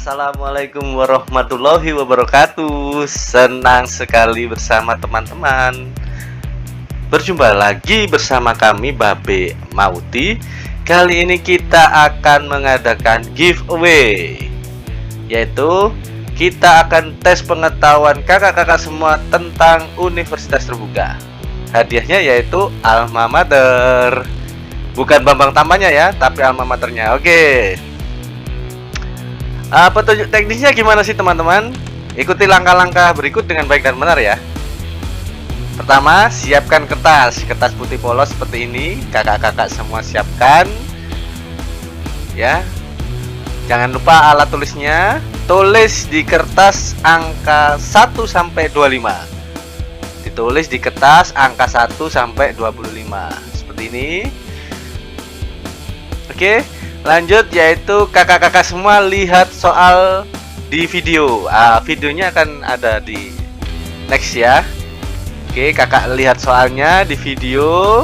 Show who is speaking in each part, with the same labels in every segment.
Speaker 1: Assalamualaikum warahmatullahi wabarakatuh. Senang sekali bersama teman-teman. Berjumpa lagi bersama kami Babe Mauti. Kali ini kita akan mengadakan giveaway, yaitu kita akan tes pengetahuan kakak-kakak semua tentang Universitas Terbuka. Hadiahnya yaitu alma mater. Bukan Bambang Tamanya ya, tapi alma maternya. Oke. Petunjuk teknisnya gimana sih teman-teman? Ikuti langkah-langkah berikut dengan baik dan benar ya. Pertama, siapkan kertas putih polos seperti ini. Kakak-kakak semua siapkan ya. Jangan lupa alat tulisnya. Tulis di kertas angka 1 sampai 25. Ditulis di kertas angka 1 sampai 25 seperti ini. Oke. Lanjut, yaitu kakak-kakak semua lihat soal di video. Videonya akan ada di next ya. Oke, kakak lihat soalnya di video.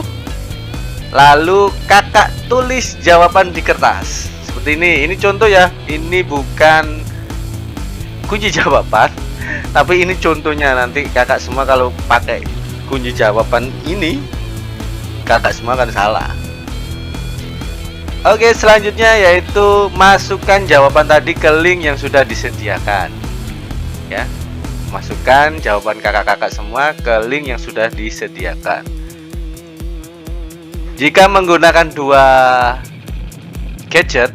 Speaker 1: Lalu kakak tulis jawaban di kertas seperti ini. Ini contoh ya. Ini bukan kunci jawaban, tapi ini contohnya. Nanti kakak semua kalau pakai kunci jawaban ini, kakak semua akan salah. Oke, selanjutnya yaitu masukkan jawaban tadi ke link yang sudah disediakan ya. Masukkan jawaban kakak-kakak semua ke link yang sudah disediakan. Jika menggunakan dua gadget,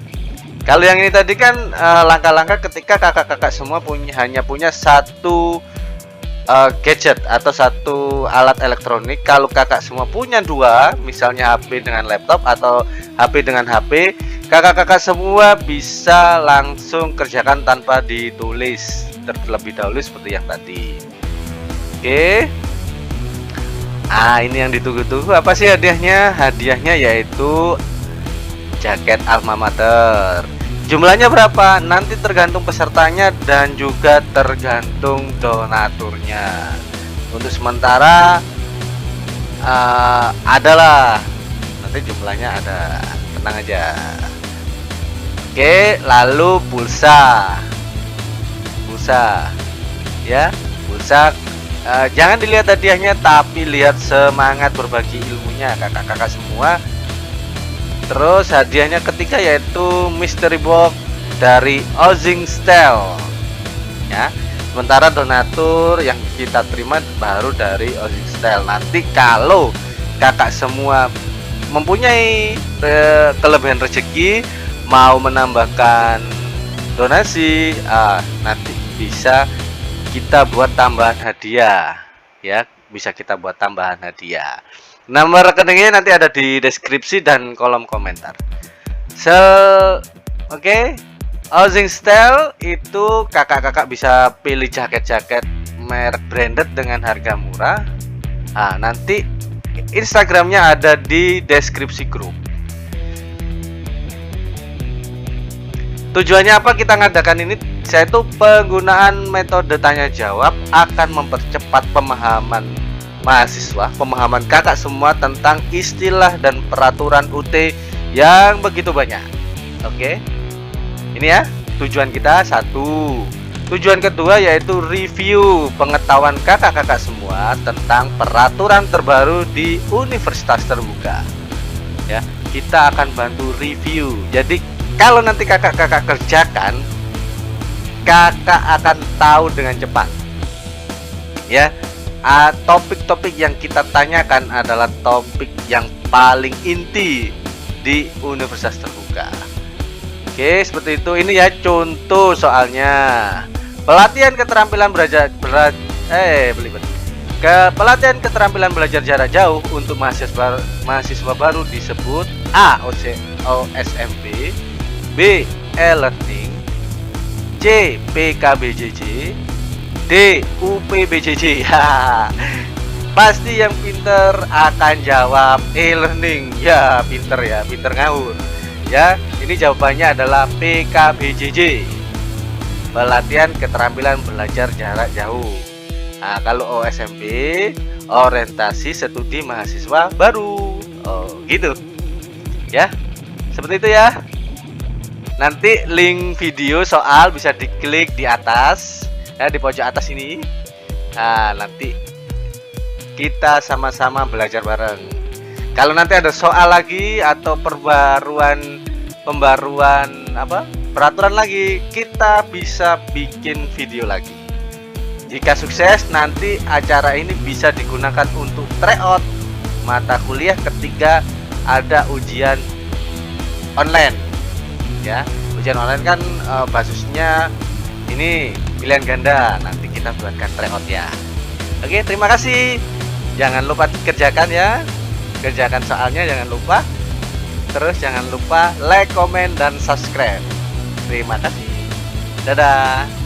Speaker 1: kalau yang ini tadi kan langkah-langkah ketika kakak-kakak semua hanya punya satu gadget atau satu alat elektronik. Kalau kakak semua punya dua, misalnya HP dengan laptop atau HP dengan HP, kakak-kakak semua bisa langsung kerjakan tanpa ditulis terlebih dahulu seperti yang tadi. Oke. Ini yang ditunggu-tunggu. Apa sih hadiahnya? Hadiahnya yaitu jaket alma mater. Jumlahnya berapa? Nanti tergantung pesertanya dan juga tergantung donaturnya. Untuk sementara adalah nanti jumlahnya ada, tenang aja. Oke, lalu pulsa ya, pulsa. Jangan dilihat hadiahnya, tapi lihat semangat berbagi ilmunya kakak-kakak semua. Terus hadiahnya ketiga yaitu mystery box dari Ozing Style ya. Sementara donatur yang kita terima baru dari Ozing Style. Nanti kalau kakak semua mempunyai kelebihan rezeki, mau menambahkan donasi, nanti bisa kita buat tambahan hadiah ya. Bisa kita buat tambahan hadiah. Nomor rekeningnya nanti ada di deskripsi dan kolom komentar. Oke. Ozing Style itu kakak-kakak bisa pilih jaket-jaket merek branded dengan harga murah. Nanti Instagramnya ada di deskripsi grup. Tujuannya apa kita ngadakan ini? Yaitu penggunaan metode tanya jawab akan mempercepat pemahaman mahasiswa, pemahaman kakak semua tentang istilah dan peraturan UT yang begitu banyak. Oke, ini ya tujuan kita satu. Tujuan kedua yaitu review pengetahuan kakak-kakak semua tentang peraturan terbaru di Universitas Terbuka ya. Kita akan bantu review. Jadi kalau nanti kakak-kakak kerjakan, kakak akan tahu dengan cepat ya. Topik-topik yang kita tanyakan adalah topik yang paling inti di Universitas Terbuka. Oke, seperti itu. Ini ya contoh soalnya. Pelatihan keterampilan pelatihan keterampilan belajar jarak jauh untuk mahasiswa baru disebut A. OSMP, B. E-Learning, C. PKBJJ, D. UPBJJ. Pasti yang pinter akan jawab e-learning ya, pinter ngawur ya. Ini jawabannya adalah PKBJJ, pelatihan keterampilan belajar jarak jauh. Kalau OSMP, orientasi studi mahasiswa baru. Gitu ya, seperti itu ya. Nanti link video soal bisa diklik di atas ya, di pojok atas ini. Nah, nanti kita sama-sama belajar bareng. Kalau nanti ada soal lagi atau pembaruan peraturan lagi, kita bisa bikin video lagi. Jika sukses, nanti acara ini bisa digunakan untuk tryout mata kuliah ketika ada ujian online ya. Ujian online kan basisnya ini pilihan ganda, nanti kita buatkan tryout ya. Oke, terima kasih. Jangan lupa kerjakan ya, kerjakan soalnya, jangan lupa. Terus jangan lupa like, komen, dan subscribe. Terima kasih. Dadah.